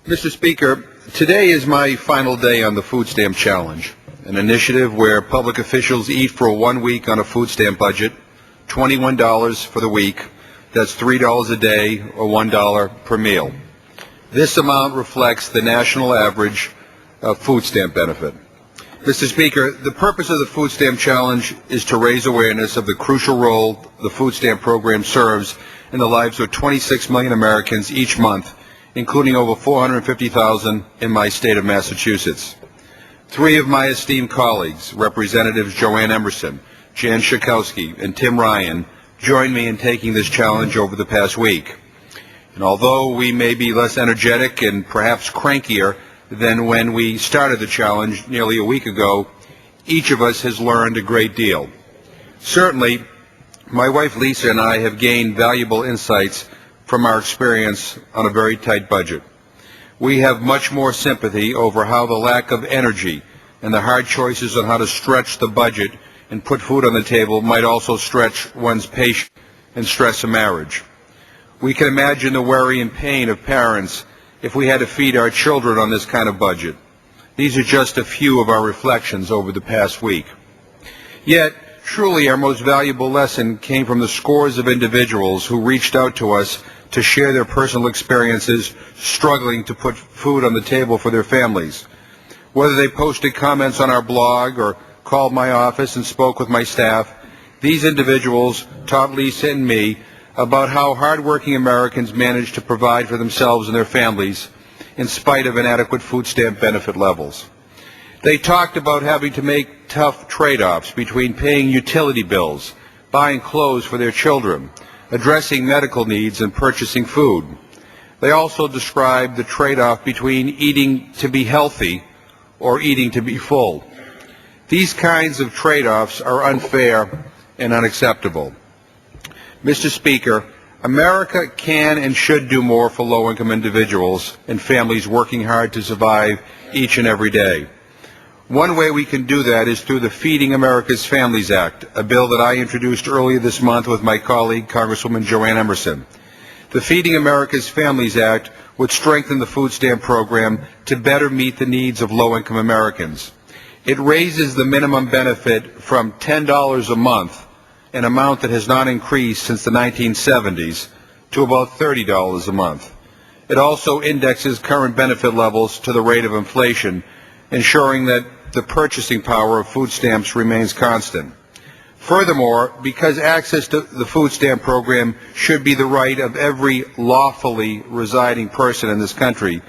Mr. Speaker, today is my final day on the Food Stamp Challenge, an initiative where public officials eat for 1 week on a food stamp budget, $21 for the week. That's $3 a day or $1 per meal. This amount reflects the national average of food stamp benefit. Mr. Speaker, the purpose of the Food Stamp Challenge is to raise awareness of the crucial role the food stamp program serves in the lives of 26 million Americans each month, including over 450,000 in my state of Massachusetts. 3 of my esteemed colleagues, Representatives Joanne Emerson, Jan Schakowsky, and Tim Ryan, joined me in taking this challenge over the past week. And although we may be less energetic and perhaps crankier than when we started the challenge nearly a week ago, each of us has learned a great deal. Certainly, my wife Lisa and I have gained valuable insights from our experience on a very tight budget. We have much more sympathy over how the lack of energy and the hard choices on how to stretch the budget and put food on the table might also stretch one's patience and stress a marriage. We can imagine the worry and pain of parents if we had to feed our children on this kind of budget. These are just a few of our reflections over the past week. Yet, truly our most valuable lesson came from the scores of individuals who reached out to us to share their personal experiences struggling to put food on the table for their families. Whether they posted comments on our blog or called my office and spoke with my staff, these individuals taught Lisa and me about how hardworking Americans manage to provide for themselves and their families in spite of inadequate food stamp benefit levels. They talked about having to make tough trade-offs between paying utility bills, buying clothes for their children, addressing medical needs, and purchasing food. They also described the trade-off between eating to be healthy or eating to be full. These kinds of trade-offs are unfair and unacceptable. Mr. Speaker, America can and should do more for low-income individuals and families working hard to survive each and every day. One way we can do that is through the Feeding America's Families Act, a bill that I introduced earlier this month with my colleague, Congresswoman Joanne Emerson. The Feeding America's Families Act would strengthen the food stamp program to better meet the needs of low-income Americans. It raises the minimum benefit from $10 a month, an amount that has not increased since the 1970s, to about $30 a month. It also indexes current benefit levels to the rate of inflation, ensuring that the purchasing power of food stamps remains constant. Furthermore, because access to the food stamp program should be the right of every lawfully residing person in this country,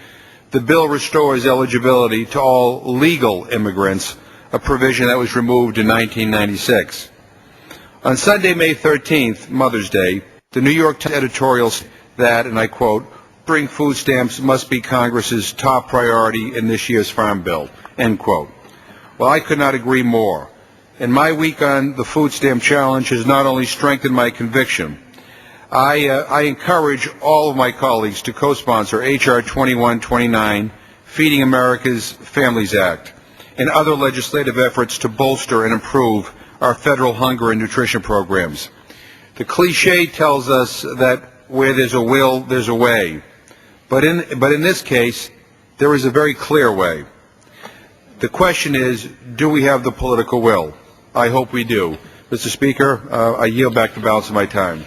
the bill restores eligibility to all legal immigrants, a provision that was removed in 1996. On Sunday, May 13th, Mother's Day, the New York Times editorial said that, and I quote, "Bring food stamps must be Congress's top priority in this year's Farm Bill," end quote. Well, I could not agree more. And my week on the Food Stamp Challenge has not only strengthened my conviction, I encourage all of my colleagues to co-sponsor H.R. 2129, Feeding America's Families Act, and other legislative efforts to bolster and improve our federal hunger and nutrition programs. The cliche tells us that where there's a will, there's a way. But in this case, there is a very clear way. The question is, do we have the political will? I hope we do. Mr. Speaker, I yield back the balance of my time.